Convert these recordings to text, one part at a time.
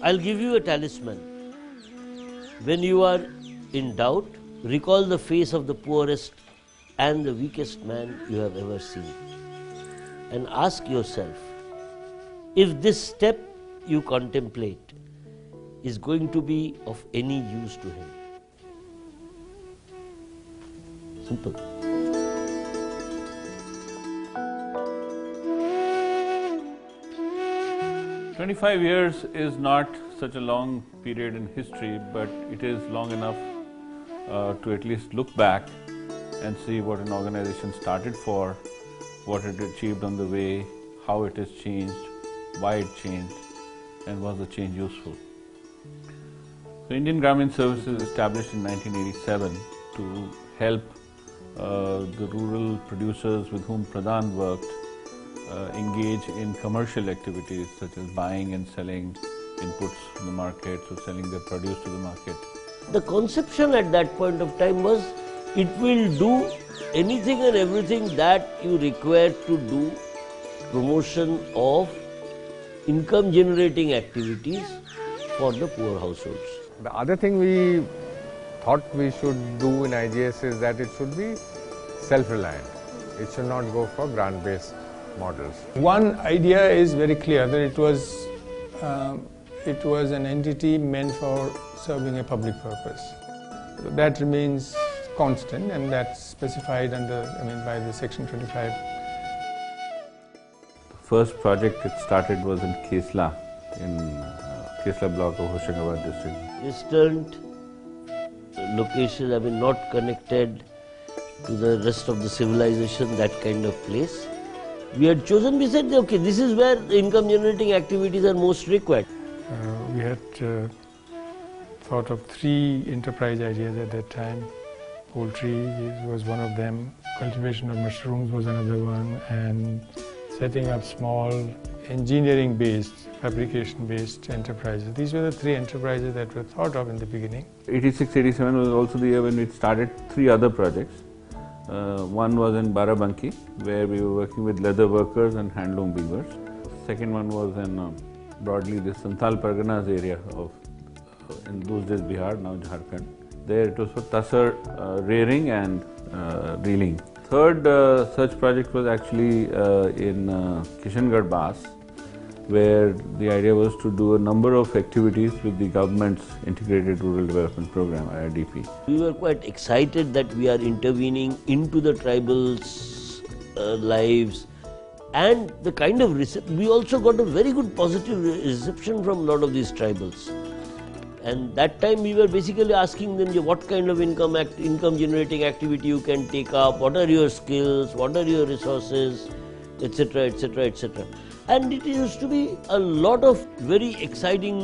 I'll give you a talisman. When you are in doubt, recall the face of the poorest and the weakest man you have ever seen. And ask yourself, if this step you contemplate is going to be of any use to him. Simple. "25 years is not such a long period in history, but it is long enough to at least look back and see what an organization started for, what it achieved on the way, how it has changed, why it changed, and was the change useful. So Indian Grameen Services established in 1987 to help the rural producers with whom Pradhan worked engage in commercial activities such as buying and selling inputs from the market, or selling their produce to the market. The conception at that point of time was, it will do anything and everything that you require to do promotion of income generating activities for the poor households. The other thing we thought we should do in IGS is that it should be self-reliant. It should not go for grant-based models. One idea is very clear, that it was an entity meant for serving a public purpose. That remains constant, and that's specified by the Section 25. The first project it started was in Kesla, in Kesla block of Hoshangabad district. Distant locations, not connected to the rest of the civilization, that kind of place. We had chosen, we said, okay, this is where the income generating activities are most required. We had thought of 3 enterprise ideas at that time. Poultry was one of them, cultivation of mushrooms was another one, and setting up small engineering-based, fabrication-based enterprises. These were the 3 enterprises that were thought of in the beginning. 86-87 was also the year when we started 3 other projects. One was in Barabanki, where we were working with leather workers and handloom weavers. Second one was in broadly the Santhal Parganas area of, in those days Bihar, now Jharkhand. There it was for tussar rearing and reeling. Third such project was actually in Kishangarh Bas, where the idea was to do a number of activities with the government's Integrated Rural Development Program, IRDP. We were quite excited that we are intervening into the tribals' lives, and the kind of we also got a very good positive reception from a lot of these tribals. And that time we were basically asking them what kind of income generating activity you can take up, what are your skills, what are your resources, etc., etc., etc. And it used to be a lot of very exciting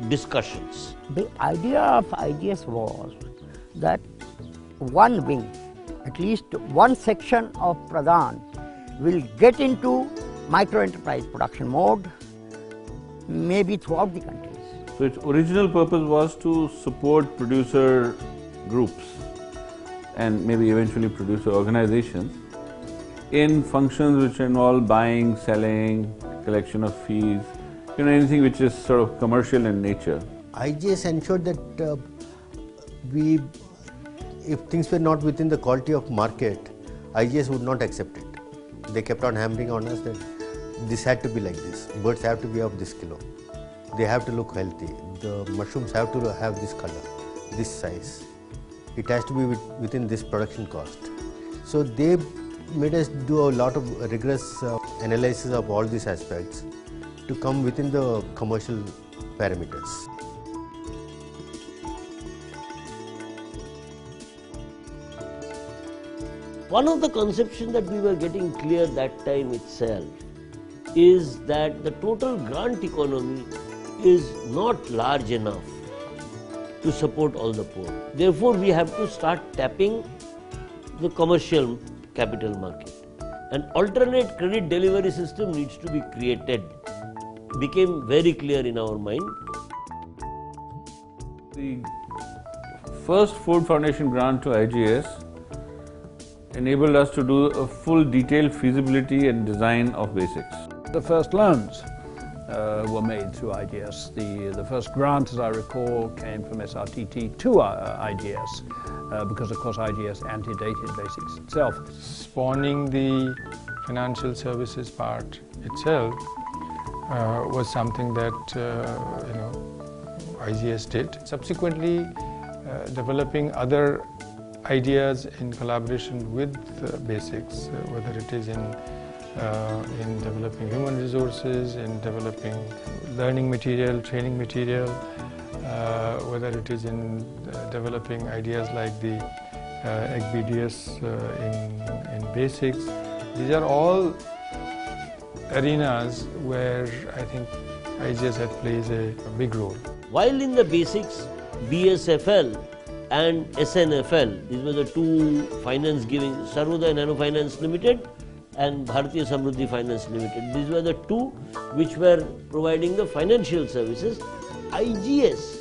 discussions. The idea of IGS was that one wing, at least one section of Pradhan, will get into micro-enterprise production mode, maybe throughout the countries. So its original purpose was to support producer groups and maybe eventually producer organizations in functions which involve buying, selling, collection of fees, anything which is sort of commercial in nature. IGS ensured that if things were not within the quality of market, IGS would not accept it. They kept on hammering on us that this had to be like this, birds have to be of this kilo, they have to look healthy, the mushrooms have to have this color, this size, it has to be within this production cost. So they made us do a lot of rigorous analysis of all these aspects to come within the commercial parameters. One of the conceptions that we were getting clear that time itself is that the total grant economy is not large enough to support all the poor. Therefore, we have to start tapping the commercial capital market. An alternate credit delivery system needs to be created. Became very clear in our mind. The first Ford Foundation grant to IGS enabled us to do a full detailed feasibility and design of basics. The first loans were made through IGS. The first grant, as I recall, came from SRTT to IGS because, of course, IGS antedated BASICS itself. Spawning the financial services part itself was something that IGS did. Subsequently, developing other ideas in collaboration with BASICS, whether it is in developing human resources, in developing learning material, training material, whether it is in developing ideas like the ECBDS in BASICS. These are all arenas where I think IGS had plays a big role. While in the BASICS, BSFL and SNFL, these were the two finance giving, Sarvodaya Nano Finance Limited and Bharatiya Samruddhi Finance Limited. These were the two which were providing the financial services. IGS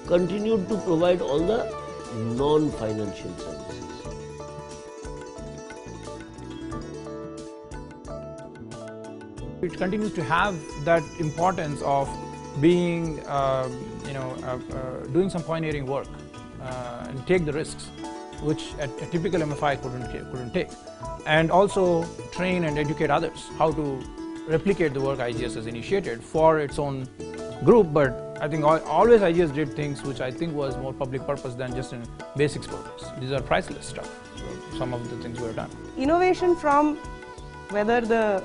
continued to provide all the non-financial services. It continues to have that importance of being, doing some pioneering work and take the risks, which a typical MFI couldn't take, and also train and educate others how to replicate the work IGS has initiated for its own group. But I think always IGS did things which I think was more public purpose than just in BASICS purpose. These are priceless stuff, some of the things we have done. Innovation from whether the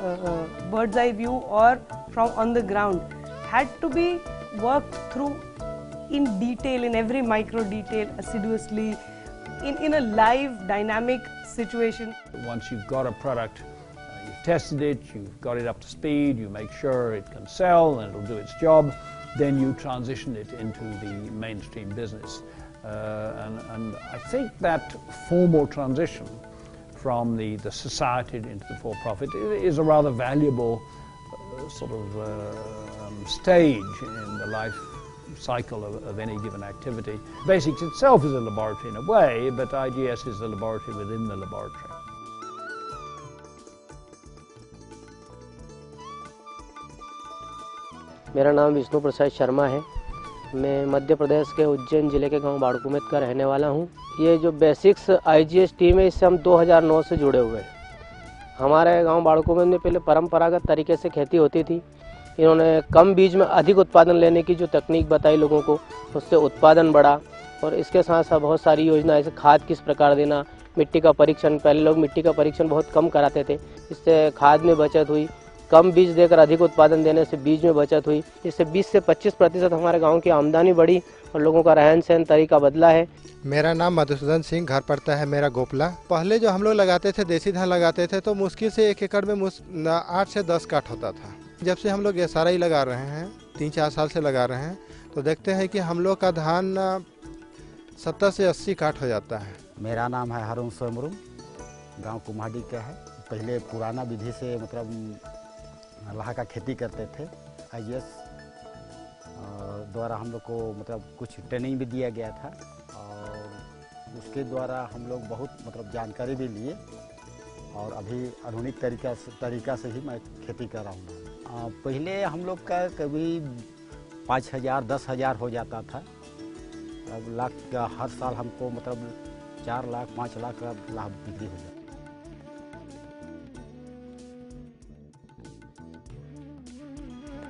bird's eye view or from on the ground had to be worked through in detail, in every micro detail, assiduously, in a live, dynamic situation. Once you've got a product, you've tested it, you've got it up to speed, you make sure it can sell and it'll do its job, then you transition it into the mainstream business. And I think that formal transition from the society into the for-profit is a rather valuable stage in the life cycle of any given activity. BASICS itself is a laboratory in a way, but IGS is a laboratory within the laboratory. मेरा नाम विष्णु प्रसाद शर्मा है। मैं मध्य प्रदेश के उज्जैन ज़िले के गांव बाड़कुमेत का रहने वाला हूं। ये जो बेसिक्स IGS टीम है, इससे हम 2009 से जुड़े हुए हैं। हमारे गांव बाड़कुमेत में पहले परंपरागत तरीके से खेती होती थी। इन्होंने कम बीज में अधिक उत्पादन लेने की जो तकनीक बताई लोगों को, उससे उत्पादन बढ़ा। और इसके साथ साथ बहुत सारी योजनाएं, जैसे खाद किस प्रकार देना, मिट्टी का परीक्षण, पहले लोग मिट्टी का परीक्षण बहुत कम कराते थे, इससे खाद में बचत हुई। कम बीज देकर अधिक उत्पादन देने से बीज में बचत हुई। इससे 20 से 25% हमारे गांव की आमदनी बढ़ी और लोगों का रहन सहन तरीका बदला है। मेरा नाम मधुसूदन सिंह, घर पड़ता है मेरा गोपला। पहले जो हम लोग लगाते थे, देसी धान लगाते थे, तो मुश्किल से 1 एकड़ में 8 से 10 काठ होता था। जब से हम लोग SRI लगा रहे हैं, 3-4 साल से लगा रहे हैं, तो देखते हैं कि हम लोग का धान 70 से 80 काठ हो जाता है। मेरा नाम है हरुण सोमरुम, गांव कुम्हाडी का है। पहले पुराना विधि से लाह का खेती करते थे। IGS द्वारा हम लोग को कुछ ट्रेनिंग भी दिया गया था और उसके द्वारा हम लोग बहुत जानकारी भी लिए और अभी आधुनिक तरीका से ही मैं खेती कर रहा हूँ। पहले हम लोग का कभी 5,000 10,000 हो जाता था। अब लाख का हर साल हमको 4 लाख 5 लाख का लाभ बिक्री हो जाता है।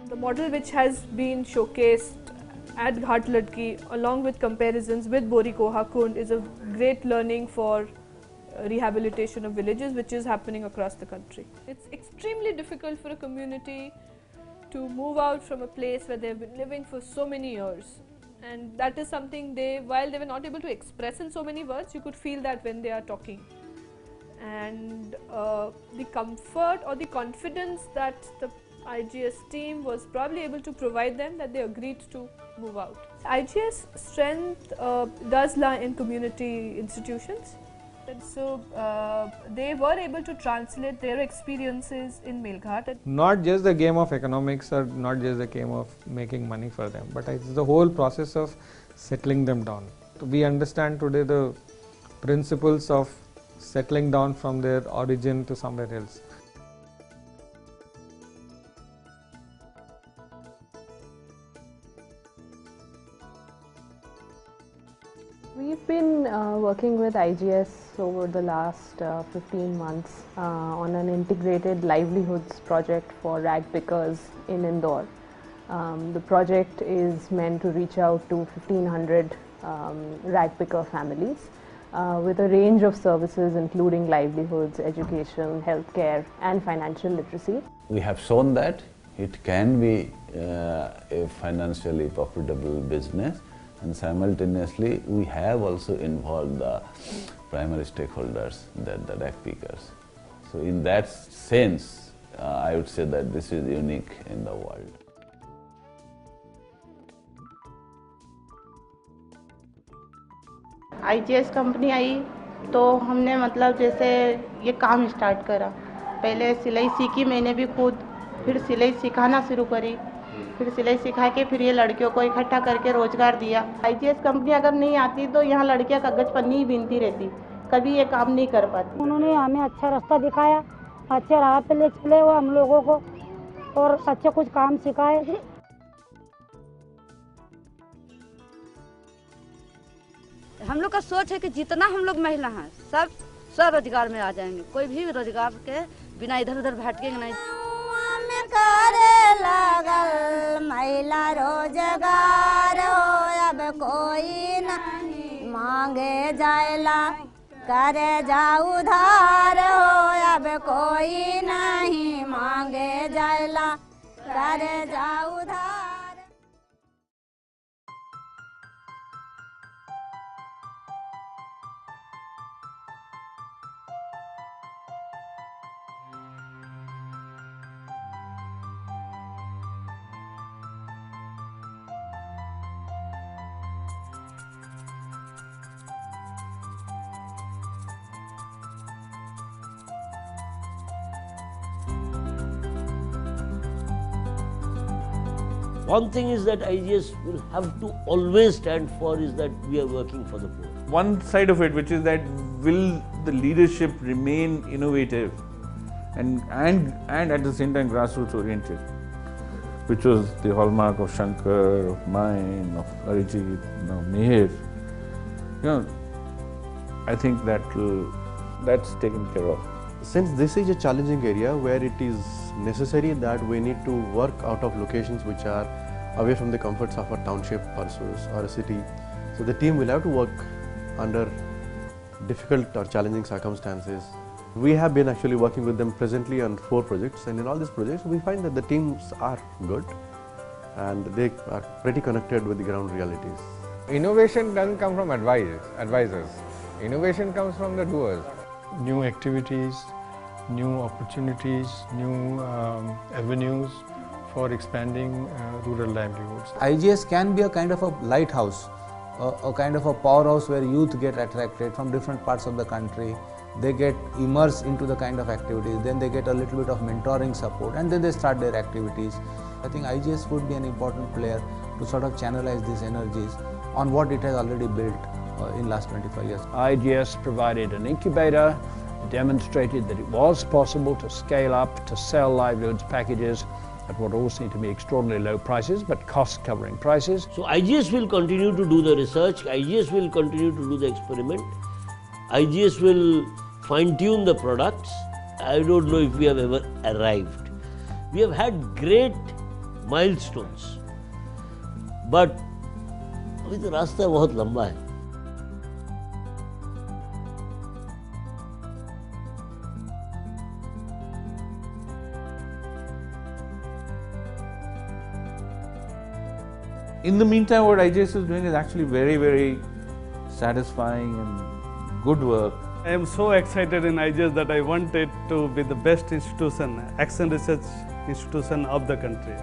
The model which has been showcased at Ghat Ladki along with comparisons with Borikoha Kund is a great learning for rehabilitation of villages, which is happening across the country. It's extremely difficult for a community to move out from a place where they have been living for so many years, and that is something while they were not able to express in so many words, you could feel that when they are talking. And the comfort or the confidence that the IGS team was probably able to provide them, that they agreed to move out. IGS strength does lie in community institutions, and so they were able to translate their experiences in Melghat. Not just the game of economics or not just the game of making money for them, but it's the whole process of settling them down. We understand today the principles of settling down from their origin to somewhere else. working with IGS over the last 15 months on an integrated livelihoods project for rag pickers in Indore. The project is meant to reach out to 1,500 rag picker families with a range of services including livelihoods, education, healthcare and financial literacy. We have shown that it can be a financially profitable business, and simultaneously we have also involved the primary stakeholders, the rag pickers. So in that sense, I would say that this is unique in the world. IGS company आई तो हमने मतलब जैसे ये काम start करा। पहले सिलाई सीखी मैंने भी खुद, फिर सिलाई सिखाना शुरू करी, फिर सिलाई सिखा के फिर ये लड़कियों को इकट्ठा करके रोजगार दिया। IGS कंपनी अगर नहीं आती तो यहाँ लड़कियाँ कागज पन्नी ही बीनती रहती, कभी ये काम नहीं कर पाती। उन्होंने हमें अच्छा रास्ता दिखाया, अच्छे राह पे ले चले वो हम लोगों को और अच्छे कुछ काम सिखाए। हम लोग का सोच है कि जितना हम लोग महिला हैं सब स्वरोजगार में आ जाएंगे, कोई भी रोजगार के बिना इधर उधर भटकेंगे नहीं। करे लगल महिला रोजगार हो, अब कोई नहीं मांगे जायला, करे जा उधार हो, अब कोई नहीं मांगे जायला, करे जा उधार। One thing is that IGS will have to always stand for is that we are working for the poor. One side of it, which is that will the leadership remain innovative and at the same time grassroots oriented, which was the hallmark of Shankar, of mine, of Arijit, now Mihir. I think that's taken care of. Since this is a challenging area where it is necessary that we need to work out of locations which are away from the comforts of a township or a city, so the team will have to work under difficult or challenging circumstances. We have been actually working with them presently on 4 projects, and in all these projects we find that the teams are good and they are pretty connected with the ground realities. Innovation doesn't come from advisors. Innovation comes from the doers. New activities, new opportunities, new avenues for expanding rural livelihoods. IGS can be a kind of a lighthouse, a kind of a powerhouse where youth get attracted from different parts of the country. They get immersed into the kind of activities, then they get a little bit of mentoring support, and then they start their activities. I think IGS would be an important player to sort of channelize these energies on what it has already built in last 25 years. IGS provided an incubator, demonstrated that it was possible to scale up, to sell livelihoods packages at what all seem to be extraordinarily low prices, but cost-covering prices. So IGS will continue to do the research, IGS will continue to do the experiment, IGS will fine-tune the products. I don't know if we have ever arrived. We have had great milestones, but अभी तो रास्ता बहुत लंबा है. In the meantime, what IGS is doing is actually very, very satisfying and good work. I am so excited in IGS that I want it to be the best institution, action research institution of the country.